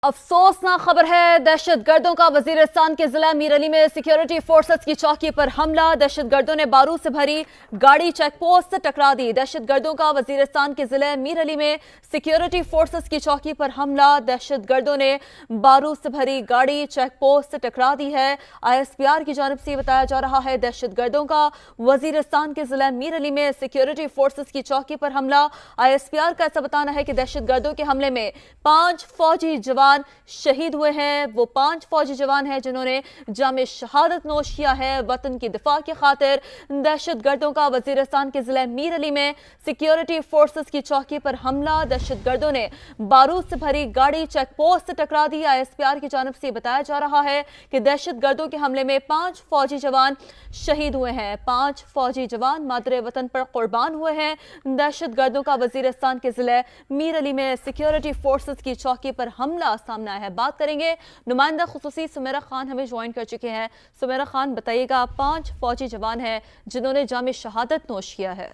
अफसोसनाक खबर है, दहशत गर्दों का वजीरिस्तान के जिला मीर अली में सिक्योरिटी फोर्सेस की चौकी पर हमला। दहशत गर्दों ने बारूद से भरी गाड़ी चेक पोस्ट से टकरा दी। दहशत गर्दों का वजीरिस्तान के जिला मीर अली में सिक्योरिटी फोर्सेस की चौकी पर हमला। दहशत गर्दों ने बारूद से भरी गाड़ी चेक पोस्ट से टकरा दी है। ISPR की जानिब से बताया जा रहा है, दहशत गर्दों का वजीरिस्तान के जिला मीर अली में सिक्योरिटी फोर्सेस की चौकी पर हमला। ISPR का ऐसा बताना है कि दहशत गर्दों के हमले में 5 फौजी जवान शहीद हुए हैं। वो 5 फौजी जवान हैं जिन्होंने जामे शहादत नोश किया है। वतन की दिफा की खातिर दहशत गर्दों का वजीरिस्तान के जिला मीर अली में सिक्योरिटी फोर्सेस की चौकी पर हमला। दहशत गर्दों ने बारूद से भरी गाड़ी चेक पोस्ट से टकरा दी। ISPR की जानिब से बताया जा रहा है कि दहशत गर्दों के हमले में 5 फौजी जवान शहीद हुए हैं। 5 फौजी जवान मादरे वतन पर कुर्बान हुए हैं। दहशत गर्दों का वजीरिस्तान के जिला मीर अली में सिक्योरिटी फोर्सेस की चौकी पर हमला सामने आया है। बात करेंगे, नुमाइंदा खुसूसी सुमेरा खान हमें ज्वाइन कर चुके हैं। सुमेरा खान, बताइएगा, 5 फौजी जवान हैं जिन्होंने जामे शहादत नोश किया है।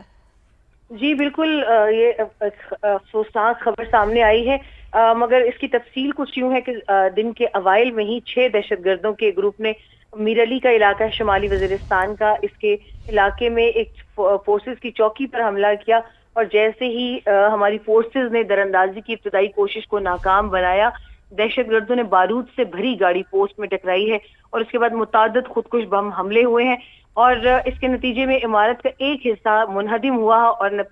जी बिल्कुल, ये अफसोसनाक खबर सामने आई है, मगर इसकी तफसील कुछ यूं है कि दिन के अवाइल में ही 6 दहशतगर्दों के ग्रुप ने मीर अली का इलाका है, शुमाली वजीरिस्तान का, इसके इलाके में एक फोर्सेस की चौकी पर हमला किया और जैसे ही हमारी फोर्सेस ने दरअंदाजी की इब्तदाई कोशिश को नाकाम बनाया, दहशतगर्दों ने बारूद से भरी गाड़ी पोस्ट में टकराई है और उसके बाद मुताद्दिद खुदकुश बम हमले हुए हैं और इसके नतीजे में इमारत का एक हिस्सा मुनहदिम हुआ और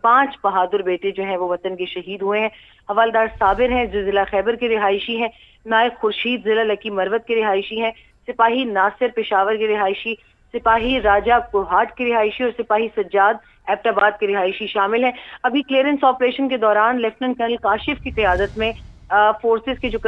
5 बहादुर बेटे जो हैं वो वतन के शहीद हुए हैं। हवालदार साबिर हैं जो जिला खैबर के रिहायशी हैं, नायब खुर्शीद जिला लकी मरवत के रिहायशी हैं, सिपाही नासिर पेशावर के रिहायशी, सिपाही राजा कोहाट के रिहायशी और सिपाही सज्जाद एबटाबाद के रिहायशी शामिल हैं। अभी क्लियरेंस ऑपरेशन के दौरान लेफ्टिनेंट कर्नल काशिफ की क़यादत में फोर्सेस के जो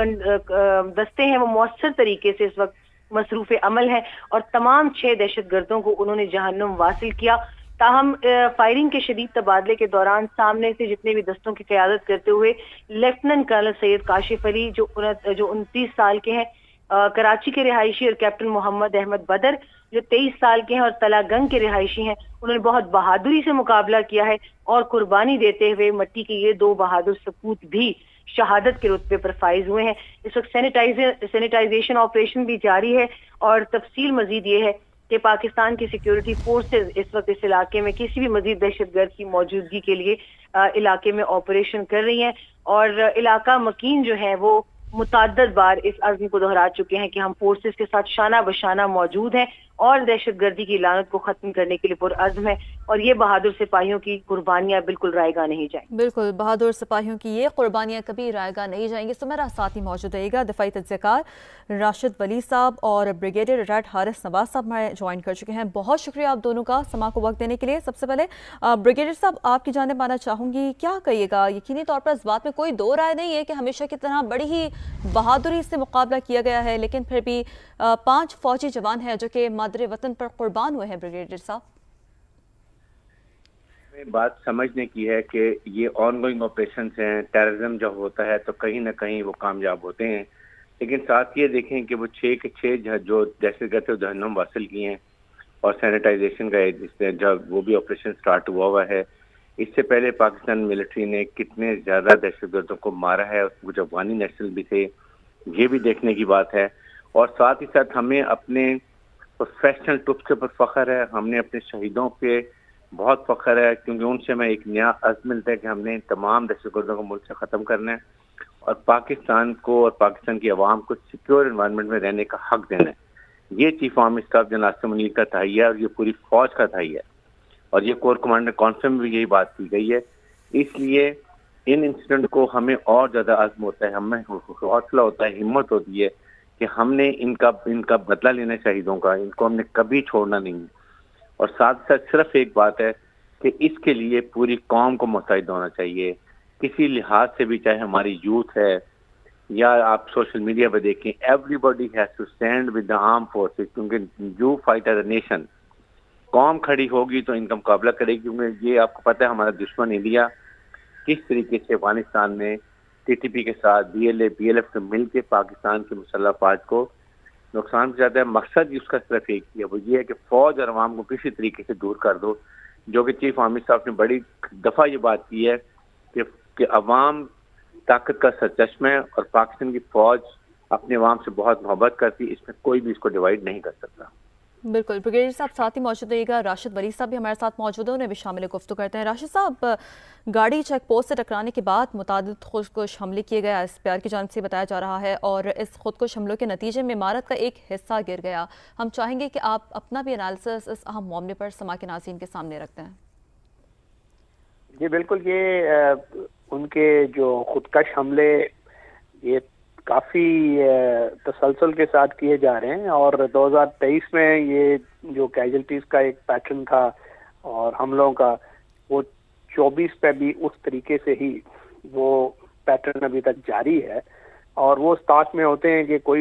दस्ते हैं वो मौसर तरीके से इस वक्त मसरूफ अमल है और तमाम 6 दहशतगर्दों को उन्होंने जहन्नुम वासिल किया। ताहम फायरिंग के शदीद तबादले के दौरान सामने से जितने भी दस्तों की क़यादत करते हुए लेफ्टिनेंट कर्नल सैयद काशिफ अली जो 29 साल के हैं, कराची के रिहायशी, और कैप्टन मोहम्मद अहमद बदर जो 23 साल के हैं और तलागंग के रिहायशी हैं, उन्होंने बहुत बहादुरी से मुकाबला किया है और कुर्बानी देते हुए मट्टी के ये 2 बहादुर सपूत भी शहादत के रुतबे पर फाइज हुए हैं। इस वक्त सैनिटाइजेशन ऑपरेशन भी जारी है और तफसील मजीद ये है कि पाकिस्तान की सिक्योरिटी फोर्सेस इस वक्त इस इलाके में किसी भी मजीद दहशतगर्द की मौजूदगी के लिए इलाके में ऑपरेशन कर रही हैं और इलाका मकीन जो है वो मुताद्दद बार इस अज़्म को दोहरा चुके हैं कि हम फोर्सेस के साथ शाना बशाना मौजूद हैं और दहशतगर्दी की लानत को खत्म करने के लिए पुरअज़्म है और ये बहादुर सिपाहियों की कुर्बानियां बिल्कुल रायगा नहीं जाएंगी। बिल्कुल, बहादुर सिपाहियों की ये कुर्बानियां कभी रायगा नहीं जाएंगी। तो मेरा साथ ही मौजूद रहेगा दिफाई तज्ज़ियाकार राशिद वली साहब और ब्रिगेडियर रिटायर्ड हारिस नवाज साहब हमारे ज्वाइन कर चुके हैं। बहुत शुक्रिया आप दोनों का समा को वक्त देने के लिए। सबसे पहले ब्रिगेडियर साहब, आपकी जानिब आना चाहूँगी, क्या कहिएगा, यकीनी तौर पर इस बात में कोई दो राय नहीं है कि हमेशा की तरह बड़ी ही बहादुरी से मुकाबला किया गया है, लेकिन फिर भी 5 फौजी जवान हैं जो कि मादरे वतन पर कुर्बान हुए हैं। ब्रिगेडियर साहब, बात समझने की है कि ये ऑनगोइंग ऑपरेशन हैं, टेररिज्म जब होता है तो कहीं ना कहीं वो कामयाब होते हैं, लेकिन साथ ये देखें कि वो 6 के 6 जो दहशतगर्द जहन्नुम वासिल किए हैं और सैनिटाइजेशन का जब वो भी ऑपरेशन स्टार्ट हुआ है। इससे पहले पाकिस्तान मिलिट्री ने कितने ज़्यादा दहशतगर्दों को मारा है, कुछ अफगानी नेशनल भी थे, ये भी देखने की बात है। और साथ ही साथ हमें अपने प्रोफेशनल ट्रुप्स के ऊपर फख्र है, हमने अपने शहीदों पे बहुत फख्र है, क्योंकि उनसे हमें एक नया अज़्म मिलता है कि हमने तमाम दहशतगर्दों को मुल्क से ख़त्म करना है और पाकिस्तान को और पाकिस्तान की आवाम को सिक्योर एनवायरनमेंट में रहने का हक देना है। ये chief army staff general Asim Munir का तहैया है और ये पूरी फौज का तहैया है और ये कोर कमांडर कॉन्फ्रेंस में भी यही बात की गई है। इसलिए इन इंसिडेंट को हमें और ज़्यादा अज़्म होता है, हमें हौसला होता है, हिम्मत होती है कि हमने इनका बदला लेना है शहीदों का, इनको हमने कभी छोड़ना नहीं है। और साथ साथ सिर्फ एक बात है कि इसके लिए पूरी कौम को मुस्तैद होना चाहिए, किसी लिहाज से भी, चाहे हमारी यूथ है या आप सोशल मीडिया पर देखें, everybody has to stand with the arm forces, क्योंकि you fight as a nation. कौम खड़ी होगी तो इनका मुकाबला करेगी, क्योंकि ये आपको पता है हमारा दुश्मन इंडिया किस तरीके से अफगानिस्तान में TTP के साथ BLF से मिलकर पाकिस्तान की मुसल्लह अफवाज को नुकसान पहुंचाता है। मकसद उसका सिर्फ एक ही है, वो ये है कि फौज और अवाम को किसी तरीके से दूर कर दो, जो कि चीफ आर्मी स्टाफ ने बड़ी दफ़ा ये बात की है कि अवाम طاقت کا سرچشمہ ہے اور پاکستان کی فوج اپنے عوام سے بہت محبت کرتی ہے. اس میں کوئی بھی اس کو ڈیوائیڈ نہیں کر سکتا. بالکل. بریگیڈیئر صاحب ساتھ ہی موجود رہیے گا. راشد ولی صاحب بھی ہمارے ساتھ موجود ہیں, انہیں بھی شامل گفتگو کرتے ہیں. راشد صاحب, گاڑی چیک پوسٹ سے ٹکرانے کے بعد متعدد خودکش حملے کیے گئے, ایس پی آر کی جانب سے بتایا جا رہا ہے, اور اس خودکش حملوں کے نتیجے میں عمارت کا ایک حصہ گر گیا. ہم چاہیں گے کہ آپ اپنا بھی انالیسس اس اہم معاملے پر سما کے ناظرین کے سامنے رکھتے ہیں. جی بالکل, یہ ان کے جو خودکش حملے یہ کافی تسلسل کے ساتھ کیے جا رہے ہیں, اور 2023 میں یہ جو کیجولٹیز کا ایک پیٹرن تھا اور حملوں کا, وہ 24 پہ بھی اس طریقے سے ہی وہ پیٹرن ابھی تک جاری ہے, اور وہ سٹارٹ میں ہوتے ہیں کہ کوئی